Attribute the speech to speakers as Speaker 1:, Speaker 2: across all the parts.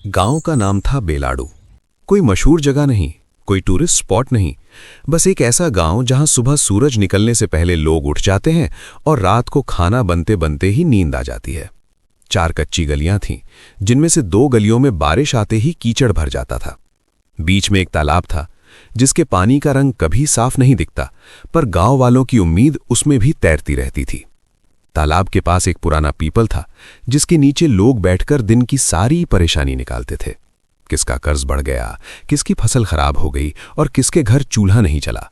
Speaker 1: गांव का नाम था बेलाडू। कोई मशहूर जगह नहीं, कोई टूरिस्ट स्पॉट नहीं, बस एक ऐसा गांव जहां सुबह सूरज निकलने से पहले लोग उठ जाते हैं और रात को खाना बनते बनते ही नींद आ जाती है। 4 कच्ची गलियां थीं, जिनमें से 2 गलियों में बारिश आते ही कीचड़ भर जाता था। बीच में एक तालाब था, जिसके पानी का रंग कभी साफ नहीं दिखता, पर गांव वालों की उम्मीद उसमें भी तैरती रहती थी। तालाब के पास एक पुराना पीपल था, जिसके नीचे लोग बैठकर दिन की सारी परेशानी निकालते थे। किसका कर्ज बढ़ गया, किसकी फसल खराब हो गई और किसके घर चूल्हा नहीं चला।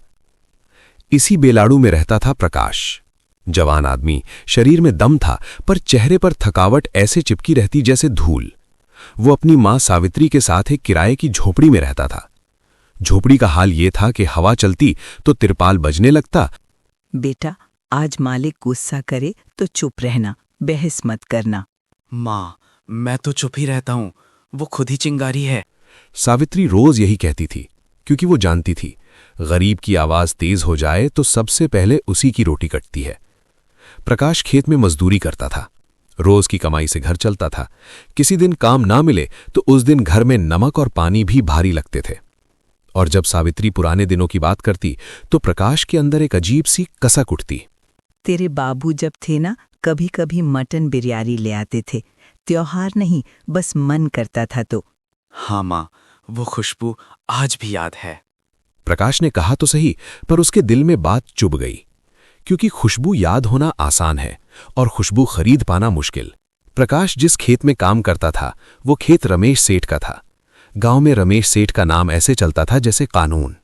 Speaker 1: इसी बेलाड़ू में रहता था प्रकाश। जवान आदमी, शरीर में दम था, पर चेहरे पर थकावट ऐसे चिपकी रहती जैसे धूल। वो अपनी मां सावित्री के साथ एक किराए की झोपड़ी में रहता था। झोपड़ी का हाल ये था कि हवा चलती तो तिरपाल बजने लगता।
Speaker 2: बेटा, आज मालिक गुस्सा करे तो चुप रहना, बहस मत करना।
Speaker 3: माँ, मैं तो चुप ही रहता हूँ, वो खुद ही चिंगारी है।
Speaker 1: सावित्री रोज यही कहती थी, क्योंकि वो जानती थी गरीब की आवाज तेज हो जाए तो सबसे पहले उसी की रोटी कटती है। प्रकाश खेत में मजदूरी करता था। रोज की कमाई से घर चलता था। किसी दिन काम ना मिले तो उस दिन घर में नमक और पानी भी भारी लगते थे। और जब सावित्री पुराने दिनों की बात करती तो प्रकाश के अंदर एक अजीब सी कसक उठती।
Speaker 2: तेरे बाबू जब थे ना, कभी कभी मटन बिरयानी ले आते थे। त्योहार नहीं, बस मन करता था तो।
Speaker 3: हाँ माँ, वो खुशबू आज भी याद है।
Speaker 1: प्रकाश ने कहा तो सही, पर उसके दिल में बात चुभ गई, क्योंकि खुशबू याद होना आसान है और खुशबू खरीद पाना मुश्किल। प्रकाश जिस खेत में काम करता था, वो खेत रमेश सेठ का था। गांव में रमेश सेठ का नाम ऐसे चलता था जैसे कानून।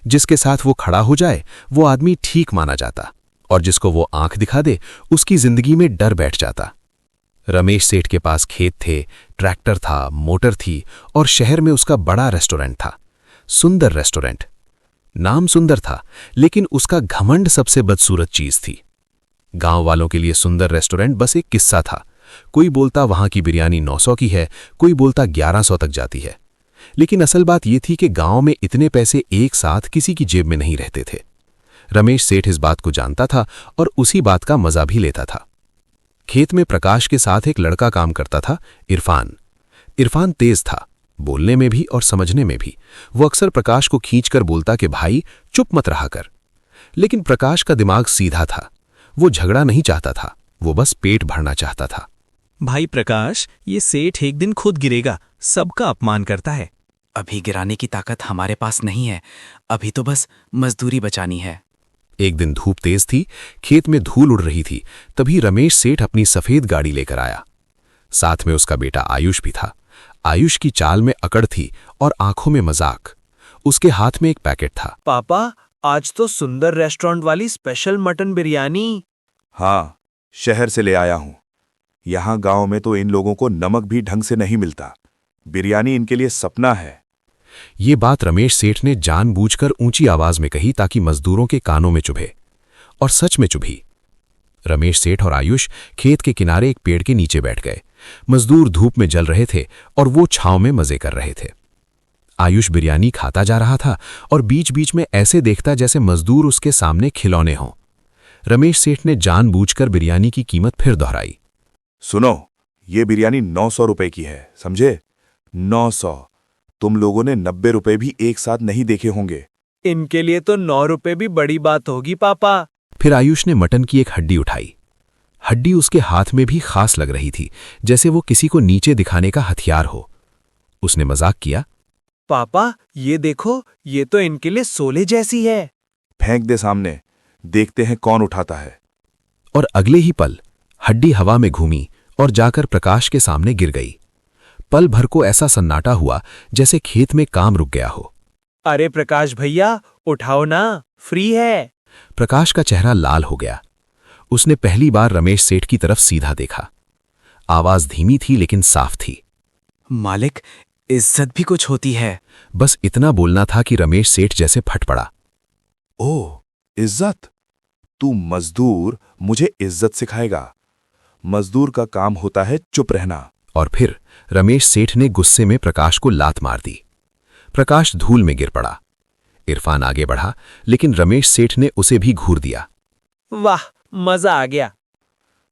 Speaker 1: जिसके साथ वो खड़ा हो जाए वो आदमी ठीक माना जाता, और जिसको वो आंख दिखा दे उसकी जिंदगी में डर बैठ जाता। रमेश सेठ के पास खेत थे, ट्रैक्टर था, मोटर थी, और शहर में उसका बड़ा रेस्टोरेंट था। सुंदर रेस्टोरेंट। नाम सुंदर था, लेकिन उसका घमंड सबसे बदसूरत चीज थी। गांव वालों के लिए सुंदर रेस्टोरेंट बस एक किस्सा था। कोई बोलता वहां की बिरयानी 900 की है, कोई बोलता 1100 तक जाती है। लेकिन असल बात यह थी कि गांव में इतने पैसे एक साथ किसी की जेब में नहीं रहते थे। रमेश सेठ इस बात को जानता था और उसी बात का मजा भी लेता था। खेत में प्रकाश के साथ एक लड़का काम करता था, इरफान। इरफान तेज था, बोलने में भी और समझने में भी। वो अक्सर प्रकाश को खींचकर बोलता कि भाई चुप मत रहा कर। लेकिन प्रकाश का दिमाग सीधा था। वो झगड़ा नहीं चाहता था, वो बस पेट भरना चाहता था।
Speaker 4: भाई प्रकाश, ये सेठ एक दिन खुद गिरेगा, सबका अपमान करता है।
Speaker 3: अभी गिराने की ताकत हमारे पास नहीं है, अभी तो बस मजदूरी बचानी है।
Speaker 1: एक दिन धूप तेज थी, खेत में धूल उड़ रही थी। तभी रमेश सेठ अपनी सफेद गाड़ी लेकर आया। साथ में उसका बेटा आयुष भी था। आयुष की चाल में अकड़ थी और आंखों में मजाक। उसके हाथ में एक पैकेट था।
Speaker 5: पापा, आज तो सुंदर रेस्टोरेंट वाली स्पेशल मटन बिरयानी।
Speaker 6: हाँ, शहर से ले आया हूं। यहां गांव में तो इन लोगों को नमक भी ढंग से नहीं मिलता। बिरयानी इनके लिए सपना है।
Speaker 1: ये बात रमेश सेठ ने जानबूझकर ऊंची आवाज में कही ताकि मजदूरों के कानों में चुभे, और सच में चुभी। रमेश सेठ और आयुष खेत के किनारे एक पेड़ के नीचे बैठ गए। मजदूर धूप में जल रहे थे और वो छांव में मजे कर रहे थे। आयुष बिरयानी खाता जा रहा था और बीच बीच में ऐसे देखता जैसे मजदूर उसके सामने खिलौने हों। रमेश सेठ ने जानबूझकर बिरयानी की कीमत फिर दोहराई।
Speaker 6: सुनो, ये बिरयानी 900 रुपए की है, समझे? 900। तुम लोगों ने 90 रुपए भी एक साथ नहीं देखे होंगे।
Speaker 5: इनके लिए तो 9 रुपए भी बड़ी बात होगी पापा।
Speaker 1: फिर आयुष ने मटन की एक हड्डी उठाई। हड्डी उसके हाथ में भी खास लग रही थी, जैसे वो किसी को नीचे दिखाने का हथियार हो। उसने मजाक किया,
Speaker 5: पापा ये देखो, ये तो इनके लिए सोले जैसी है।
Speaker 6: फेंक दे सामने, देखते हैं कौन उठाता है।
Speaker 1: और अगले ही पल हड्डी हवा में घूमी और जाकर प्रकाश के सामने गिर गई। पल भर को ऐसा सन्नाटा हुआ जैसे खेत में काम रुक गया हो।
Speaker 5: अरे प्रकाश भैया, उठाओ ना, फ्री है।
Speaker 1: प्रकाश का चेहरा लाल हो गया। उसने पहली बार रमेश सेठ की तरफ सीधा देखा। आवाज धीमी थी लेकिन साफ थी।
Speaker 3: मालिक, इज्जत भी कुछ होती है।
Speaker 1: बस इतना बोलना था कि रमेश सेठ जैसे फट पड़ा।
Speaker 6: ओह, इज्जत? तू मजदूर मुझे इज्जत सिखाएगा? मजदूर का काम होता है चुप रहना।
Speaker 1: और फिर रमेश सेठ ने गुस्से में प्रकाश को लात मार दी। प्रकाश धूल में गिर पड़ा। इरफान आगे बढ़ा, लेकिन रमेश सेठ ने उसे भी घूर दिया।
Speaker 5: वाह, मजा आ गया।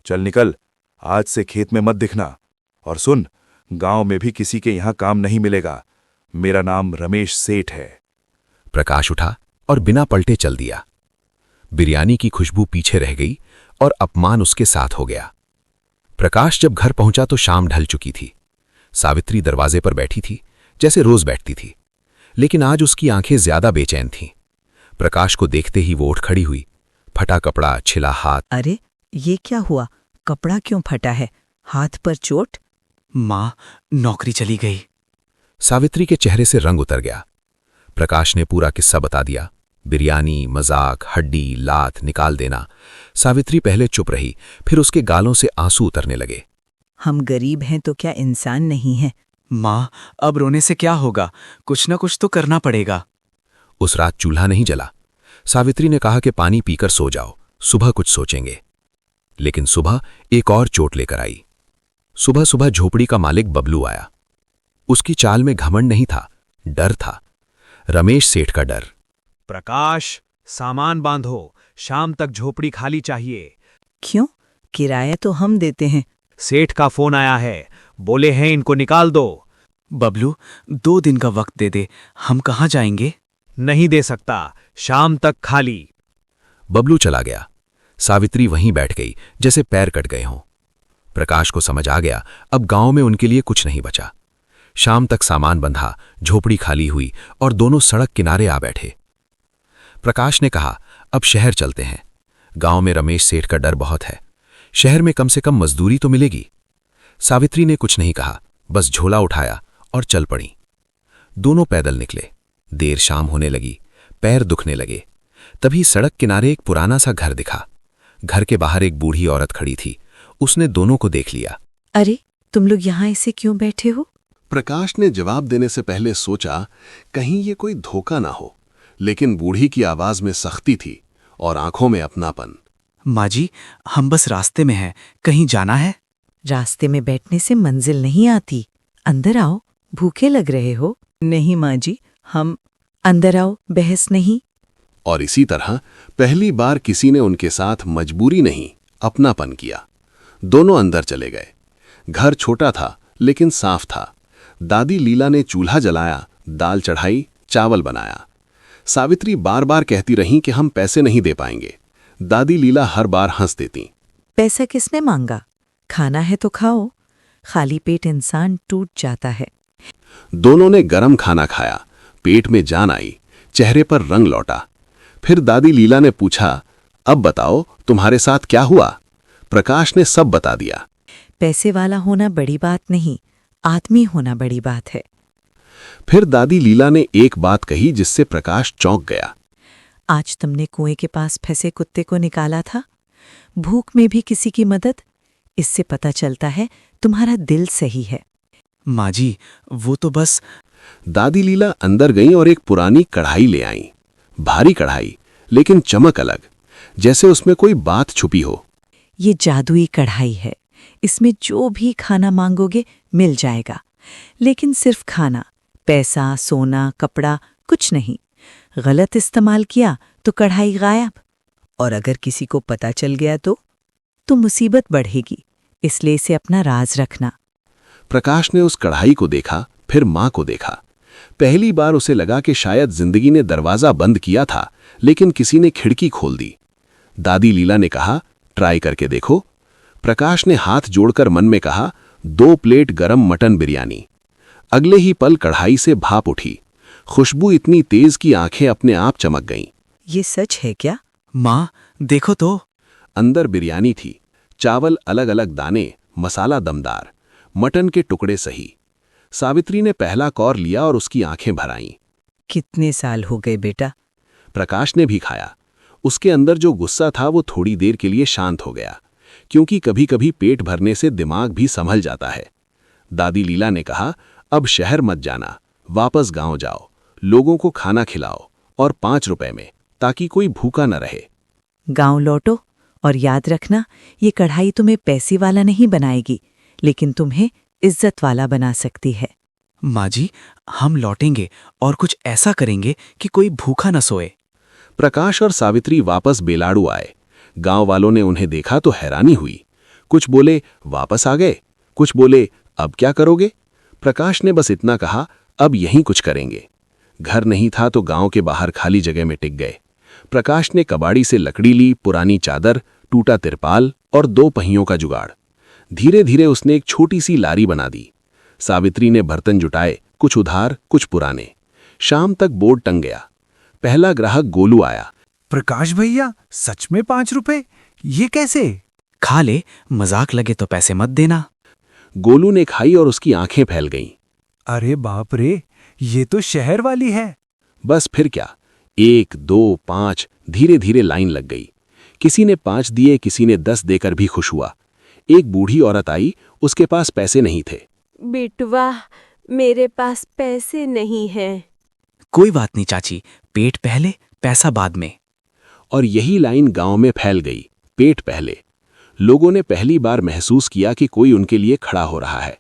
Speaker 6: चल निकल, आज से खेत में मत दिखना। और सुन, गांव में भी किसी के यहां काम नहीं मिलेगा। मेरा नाम रमेश सेठ है।
Speaker 1: प्रकाश उठा और बिना पलटे चल दिया। बिरयानी की खुशबू पीछे रह गई और अपमान उसके साथ हो गया। प्रकाश जब घर पहुंचा तो शाम ढल चुकी थी। सावित्री दरवाजे पर बैठी थी, जैसे रोज बैठती थी, लेकिन आज उसकी आंखें ज्यादा बेचैन थीं। प्रकाश को देखते ही वो उठ खड़ी हुई। फटा कपड़ा, छिला हाथ।
Speaker 2: अरे ये क्या हुआ? कपड़ा क्यों फटा है? हाथ पर चोट?
Speaker 3: माँ, नौकरी चली गई।
Speaker 1: सावित्री के चेहरे से रंग उतर गया। प्रकाश ने पूरा किस्सा बता दिया। बिरयानी, मजाक, हड्डी, लात निकाल देना। सावित्री पहले चुप रही, फिर उसके गालों से आंसू उतरने लगे।
Speaker 2: हम गरीब हैं तो क्या इंसान नहीं हैं?
Speaker 3: माँ, अब रोने से क्या होगा? कुछ न कुछ तो करना पड़ेगा।
Speaker 1: उस रात चूल्हा नहीं जला। सावित्री ने कहा कि पानी पीकर सो जाओ, सुबह कुछ सोचेंगे। लेकिन सुबह एक और चोट लेकर आई। सुबह सुबह झोपड़ी का मालिक बबलू आया। उसकी चाल में घमंड नहीं था, डर था। रमेश सेठ का डर।
Speaker 5: प्रकाश, सामान बांधो, शाम तक झोपड़ी खाली चाहिए।
Speaker 2: क्यों? किराया तो हम देते हैं।
Speaker 5: सेठ का फोन आया है, बोले हैं इनको निकाल दो।
Speaker 3: बबलू, 2 दिन का वक्त दे दे, हम कहाँ जाएंगे?
Speaker 5: नहीं दे सकता, शाम तक खाली।
Speaker 1: बबलू चला गया। सावित्री वहीं बैठ गई, जैसे पैर कट गए हों। प्रकाश को समझ आ गया, अब गांव में उनके लिए कुछ नहीं बचा। शाम तक सामान बंधा, झोपड़ी खाली हुई और दोनों सड़क किनारे आ बैठे। प्रकाश ने कहा, अब शहर चलते हैं। गांव में रमेश सेठ का डर बहुत है। शहर में कम से कम मजदूरी तो मिलेगी। सावित्री ने कुछ नहीं कहा, बस झोला उठाया और चल पड़ी। दोनों पैदल निकले। देर शाम होने लगी, पैर दुखने लगे। तभी सड़क किनारे एक पुराना सा घर दिखा। घर के बाहर एक बूढ़ी औरत खड़ी थी। उसने दोनों को देख लिया।
Speaker 2: अरे तुम लोग यहाँ ऐसे क्यों बैठे हो?
Speaker 7: प्रकाश ने जवाब देने से पहले सोचा कहीं ये कोई धोखा ना हो, लेकिन बूढ़ी की आवाज में सख्ती थी और आंखों में अपनापन।
Speaker 3: माँ जी, हम बस रास्ते में हैं, कहीं जाना है?
Speaker 2: रास्ते में बैठने से मंजिल नहीं आती। अंदर आओ, भूखे लग रहे हो? नहीं माँ जी, हम। अंदर आओ, बहस नहीं।
Speaker 7: और इसी तरह पहली बार किसी ने उनके साथ मजबूरी नहीं, अपनापन किया। दोनों अंदर चले गए। घर छोटा था लेकिन साफ था। दादी लीला ने चूल्हा जलाया, दाल चढ़ाई, चावल बनाया। सावित्री बार बार कहती रहीं कि हम पैसे नहीं दे पाएंगे। दादी लीला हर बार हंस देती।
Speaker 2: पैसा किसने मांगा? खाना है तो खाओ। खाली पेट इंसान टूट जाता है।
Speaker 7: दोनों ने गरम खाना खाया, पेट में जान आई, चेहरे पर रंग लौटा। फिर दादी लीला ने पूछा, अब बताओ तुम्हारे साथ क्या हुआ? प्रकाश ने सब बता दिया।
Speaker 2: पैसे वाला होना बड़ी बात नहीं, आदमी होना बड़ी बात है।
Speaker 7: फिर दादी लीला ने एक बात कही जिससे प्रकाश चौंक गया।
Speaker 2: आज तुमने कुएं के पास फंसे कुत्ते को निकाला था। भूख में भी किसी की मदद। इससे पता चलता है तुम्हारा दिल सही है।
Speaker 3: माँ जी, वो तो बस।
Speaker 7: दादी लीला अंदर गईं और एक पुरानी कढ़ाई ले आईं। भारी कढ़ाई, लेकिन चमक अलग, जैसे उसमें कोई बात छुपी हो।
Speaker 2: ये जादुई कढ़ाई है। इसमें जो भी खाना मांगोगे मिल जाएगा, लेकिन सिर्फ खाना। पैसा, सोना, कपड़ा कुछ नहीं। गलत इस्तेमाल किया तो कढ़ाई गायब। और अगर किसी को पता चल गया तो मुसीबत बढ़ेगी। इसलिए इसे अपना राज रखना।
Speaker 7: प्रकाश ने उस कढ़ाई को देखा, फिर मां को देखा। पहली बार उसे लगा कि शायद जिंदगी ने दरवाजा बंद किया था, लेकिन किसी ने खिड़की खोल दी। दादी लीला ने कहा, ट्राई करके देखो। प्रकाश ने हाथ जोड़कर मन में कहा, 2 प्लेट गरम मटन बिरयानी। अगले ही पल कढ़ाई से भाप उठी। खुशबू इतनी तेज कि आंखें अपने आप चमक गईं।
Speaker 2: ये सच है क्या?
Speaker 3: माँ, देखो तो।
Speaker 7: अंदर बिरयानी थी, चावल अलग अलग दाने, मसाला दमदार, मटन के टुकड़े सही। सावित्री ने पहला कौर लिया और उसकी आंखें भर आईं।
Speaker 2: कितने साल हो गए बेटा?
Speaker 7: प्रकाश ने भी खाया। उसके अंदर जो गुस्सा था वो थोड़ी देर के लिए शांत हो गया, क्योंकि कभी कभी पेट भरने से दिमाग भी संभल जाता है। दादी लीला ने कहा, अब शहर मत जाना, वापस गांव जाओ, लोगों को खाना खिलाओ, और 5 रुपए में, ताकि कोई भूखा न रहे।
Speaker 2: गांव लौटो और याद रखना, ये कढ़ाई तुम्हें पैसे वाला नहीं बनाएगी, लेकिन तुम्हें इज्जत वाला बना सकती है।
Speaker 3: माँ जी, हम लौटेंगे और कुछ ऐसा करेंगे कि कोई भूखा न सोए।
Speaker 7: प्रकाश और सावित्री वापस बेलाड़ू आए। गांव वालों ने उन्हें देखा तो हैरानी हुई। कुछ बोले वापस आ गए, कुछ बोले अब क्या करोगे, प्रकाश ने बस इतना कहा, अब यहीं कुछ करेंगे। घर नहीं था तो गांव के बाहर खाली जगह में टिक गए। प्रकाश ने कबाड़ी से लकड़ी ली, पुरानी चादर, टूटा तिरपाल और 2 पहियों का जुगाड़। धीरे धीरे उसने एक छोटी सी लारी बना दी। सावित्री ने बर्तन जुटाए, कुछ उधार कुछ पुराने। शाम तक बोर्ड टंग गया। पहला ग्राहक गोलू आया।
Speaker 5: प्रकाश भैया, सच में 5 रुपए? ये कैसे?
Speaker 3: खा ले, मजाक लगे तो पैसे मत देना।
Speaker 7: गोलू ने खाई और उसकी आंखें फैल गईं।
Speaker 5: अरे बाप रे, ये तो शहर वाली है।
Speaker 7: बस फिर क्या, 1, 2, 5 धीरे धीरे लाइन लग गई। किसी ने 5 दिए, किसी ने 10 देकर भी खुश हुआ। एक बूढ़ी औरत आई, उसके पास पैसे नहीं थे।
Speaker 8: बेटवा, मेरे पास पैसे नहीं हैं।
Speaker 3: कोई बात नहीं चाची, पेट पहले पैसा बाद में।
Speaker 7: और यही लाइन गांव में फैल गई, पेट पहले। लोगों ने पहली बार महसूस किया कि कोई उनके लिए खड़ा हो रहा है।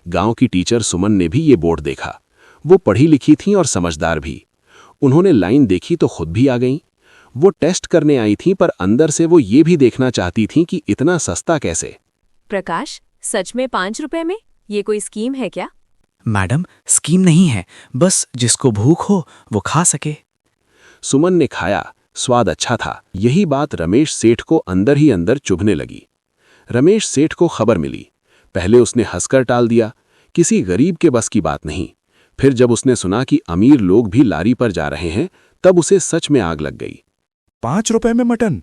Speaker 7: गांव की टीचर सुमन ने भी ये बोर्ड देखा। वो पढ़ी लिखी थीं और समझदार भी। उन्होंने लाइन देखी तो खुद भी आ गईं। वो टेस्ट करने आई थीं, पर अंदर से वो ये भी देखना चाहती थीं कि इतना सस्ता कैसे।
Speaker 8: प्रकाश, सच में 5 रुपए में? ये कोई स्कीम है क्या?
Speaker 3: मैडम, स्कीम नहीं है, बस जिसको भूख हो वो खा सके।
Speaker 7: सुमन ने खाया, स्वाद अच्छा था। यही बात रमेश सेठ को अंदर ही अंदर चुभने लगी। रमेश सेठ को खबर मिली। पहले उसने हंसकर टाल दिया, किसी गरीब के बस की बात नहीं। फिर जब उसने सुना कि अमीर लोग भी लारी पर जा रहे हैं, तब उसे सच में आग लग गई।
Speaker 6: 5 रुपए में मटन?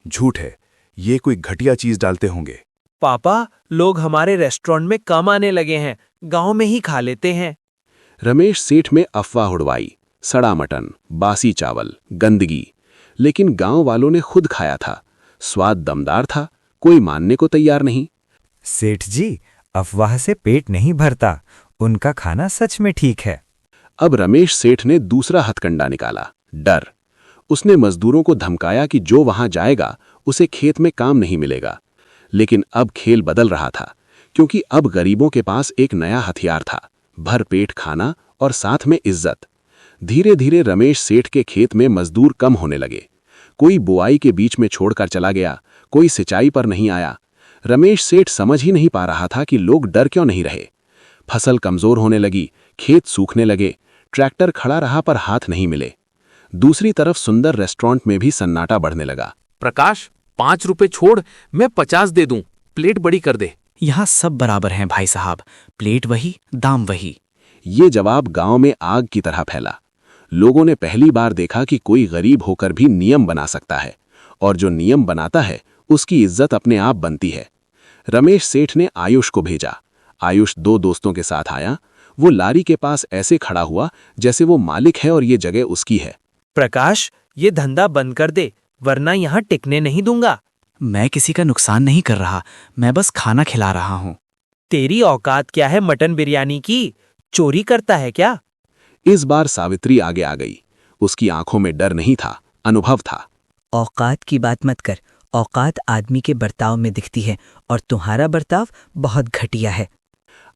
Speaker 6: झूठ है, ये कोई घटिया चीज डालते होंगे।
Speaker 5: पापा, लोग हमारे रेस्टोरेंट में कम आने लगे हैं, गांव में ही खा लेते हैं।
Speaker 7: रमेश सेठ में अफवाह उड़वाई, सड़ा मटन, बासी चावल, गंदगी। लेकिन गांव वालों ने खुद खाया था, स्वाद दमदार था, कोई मानने को तैयार नहीं।
Speaker 9: सेठ जी, अफवाह से पेट नहीं भरता, उनका खाना सच में ठीक है।
Speaker 7: अब रमेश सेठ ने दूसरा हथकंडा निकाला, डर। उसने मजदूरों को धमकाया कि जो वहां जाएगा उसे खेत में काम नहीं मिलेगा। लेकिन अब खेल बदल रहा था, क्योंकि अब गरीबों के पास एक नया हथियार था, भरपेट खाना और साथ में इज्जत। धीरे धीरे रमेश सेठ के खेत में मजदूर कम होने लगे। कोई बुआई के बीच में छोड़कर चला गया, कोई सिंचाई पर नहीं आया। रमेश सेठ समझ ही नहीं पा रहा था कि लोग डर क्यों नहीं रहे। फसल कमजोर होने लगी, खेत सूखने लगे, ट्रैक्टर खड़ा रहा पर हाथ नहीं मिले। दूसरी तरफ सुंदर रेस्टोरेंट में भी सन्नाटा बढ़ने लगा।
Speaker 10: प्रकाश, 5 रुपए छोड़, मैं 50 दे दूं, प्लेट बड़ी कर दे।
Speaker 3: यहाँ सब बराबर हैं भाई साहब, प्लेट वही, दाम वही।
Speaker 7: ये जवाब गांव में आग की तरह फैला। लोगों ने पहली बार देखा कि कोई गरीब होकर भी नियम बना सकता है, और जो नियम बनाता है उसकी इज्जत अपने आप बनती है। रमेश सेठ ने आयुष को भेजा। आयुष 2 दोस्तों के साथ आया। वो लारी के पास ऐसे खड़ा हुआ जैसे वो मालिक है और ये जगह उसकी है।
Speaker 5: प्रकाश, ये धंधा बंद कर दे, वरना यहाँ टिकने नहीं दूंगा।
Speaker 3: मैं किसी का नुकसान नहीं कर रहा, मैं बस खाना खिला रहा हूँ।
Speaker 5: तेरी औकात क्या है मटन बिरयानी की? चोरी करता है क्या?
Speaker 7: इस बार सावित्री आगे आ गई। उसकी आंखों में डर नहीं था, अनुभव था।
Speaker 2: औकात की बात मत कर, औकात आदमी के बर्ताव में दिखती है, और तुम्हारा बर्ताव बहुत घटिया है।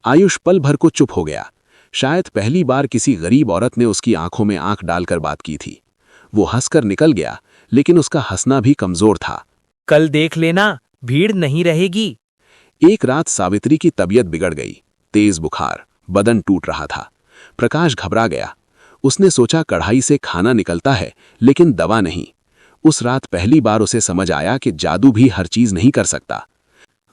Speaker 7: आयुष पल भर को चुप हो गया। शायद पहली बार किसी गरीब औरत ने उसकी आंखों में आंख डालकर बात की थी। वो हंसकर निकल गया, लेकिन उसका हंसना भी कमजोर था।
Speaker 5: कल देख लेना, भीड़ नहीं रहेगी।
Speaker 7: एक रात सावित्री की तबीयत बिगड़ गई, तेज बुखार, बदन टूट रहा था। प्रकाश घबरा गया। उसने सोचा कढ़ाई से खाना निकलता है, लेकिन दवा नहीं। उस रात पहली बार उसे समझ आया कि जादू भी हर चीज नहीं कर सकता।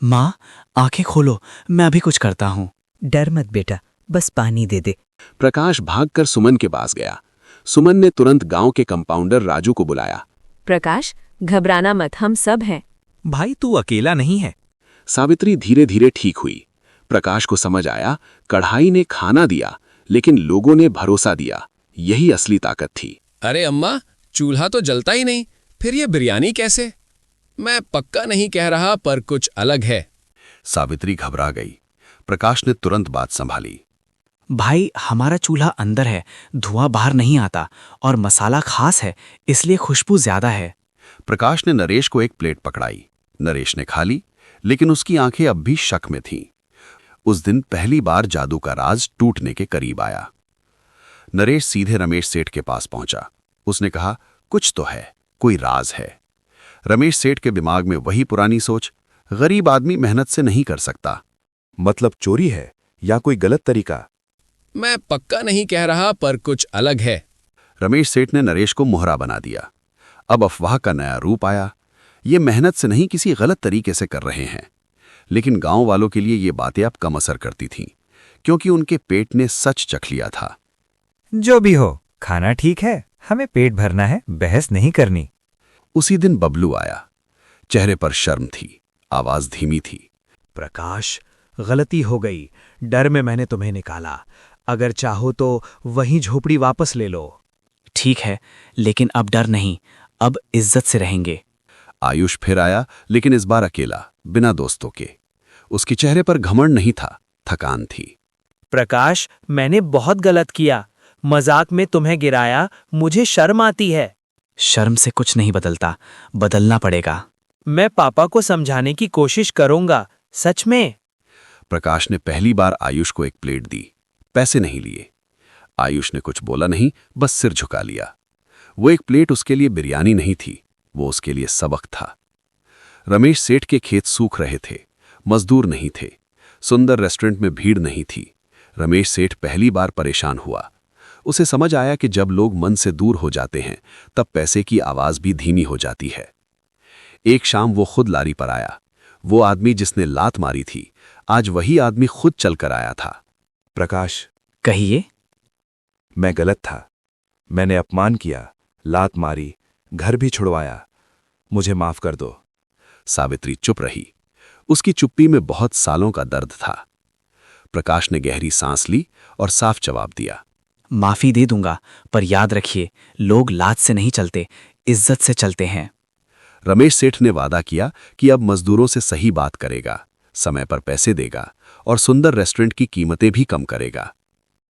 Speaker 3: माँ, आंखें खोलो, मैं अभी कुछ करता हूँ।
Speaker 2: डर मत बेटा, बस पानी दे दे।
Speaker 7: प्रकाश भागकर सुमन के पास गया। सुमन ने तुरंत गांव के कंपाउंडर राजू को बुलाया।
Speaker 8: प्रकाश, घबराना मत, हम सब हैं।
Speaker 4: भाई तू अकेला नहीं है।
Speaker 7: सावित्री धीरे धीरे ठीक हुई। प्रकाश को समझ आया, कढ़ाई ने खाना दिया, लेकिन लोगों ने भरोसा दिया। यही असली ताकत थी।
Speaker 11: अरे अम्मा, चूल्हा तो जलता ही नहीं, फिर ये बिरयानी कैसे? मैं पक्का नहीं कह रहा, पर कुछ अलग है।
Speaker 7: सावित्री घबरा गई। प्रकाश ने तुरंत बात संभाली।
Speaker 3: भाई, हमारा चूल्हा अंदर है, धुआं बाहर नहीं आता, और मसाला खास है, इसलिए खुशबू ज्यादा है।
Speaker 7: प्रकाश ने नरेश को एक प्लेट पकड़ाई। नरेश ने खा ली, लेकिन उसकी आंखें अब भी शक में थीं। उस दिन पहली बार जादू का राज टूटने के करीब आया। नरेश सीधे रमेश सेठ के पास पहुंचा। उसने कहा, कुछ तो है, कोई राज है। रमेश सेठ के दिमाग में वही पुरानी सोच, गरीब आदमी मेहनत से नहीं कर सकता।
Speaker 6: मतलब चोरी है? या कोई गलत तरीका?
Speaker 11: मैं पक्का नहीं कह रहा, पर कुछ अलग है।
Speaker 7: रमेश सेठ ने नरेश को मोहरा बना दिया। अब अफवाह का नया रूप आया। ये मेहनत से नहीं, किसी गलत तरीके से कर रहे हैं। लेकिन गांव वालों के लिए ये बातें अब कम असर करती थीं, क्योंकि उनके पेट ने सच चख लिया था।
Speaker 9: जो भी हो, खाना ठीक है, हमें पेट भरना है, बहस नहीं करनी।
Speaker 7: उसी दिन बबलू आया। चेहरे पर शर्म थी, आवाज धीमी थी।
Speaker 5: प्रकाश, गलती हो गई। डर में मैंने तुम्हें निकाला। अगर चाहो तो वहीं झोपड़ी वापस ले लो।
Speaker 3: ठीक है, लेकिन अब डर नहीं, अब इज्जत से रहेंगे।
Speaker 7: आयुष फिर आया, लेकिन इस बार अकेला, बिना दोस्तों के। उसके चेहरे पर घमंड नहीं था, थकान थी।
Speaker 5: प्रकाश, मैंने बहुत गलत किया। मजाक में तुम्हें गिराया, मुझे शर्म आती है।
Speaker 3: शर्म से कुछ नहीं बदलता, बदलना पड़ेगा।
Speaker 5: मैं पापा को समझाने की कोशिश करूंगा, सच में।
Speaker 7: प्रकाश ने पहली बार आयुष को एक प्लेट दी, पैसे नहीं लिए। आयुष ने कुछ बोला नहीं, बस सिर झुका लिया। वो एक प्लेट उसके लिए बिरयानी नहीं थी, वो उसके लिए सबक था। रमेश सेठ के खेत सूख रहे थे, मजदूर नहीं थे, सुंदर रेस्टोरेंट में भीड़ नहीं थी। रमेश सेठ पहली बार परेशान हुआ। उसे समझ आया कि जब लोग मन से दूर हो जाते हैं, तब पैसे की आवाज भी धीमी हो जाती है। एक शाम वो खुद लारी पर आया। वो आदमी जिसने लात मारी थी, आज वही आदमी खुद चलकर आया था।
Speaker 6: प्रकाश,
Speaker 3: कहिए।
Speaker 6: मैं गलत था। मैंने अपमान किया, लात मारी, घर भी छुड़वाया। मुझे माफ कर दो।
Speaker 7: सावित्री चुप रही। उसकी चुप्पी में बहुत सालों का दर्द था। प्रकाश ने गहरी सांस ली और साफ जवाब दिया,
Speaker 3: माफी दे दूंगा, पर याद रखिए, लोग लात से नहीं चलते, इज्जत से चलते हैं।
Speaker 7: रमेश सेठ ने वादा किया कि अब मजदूरों से सही बात करेगा, समय पर पैसे देगा और सुंदर रेस्टोरेंट की कीमतें भी कम करेगा।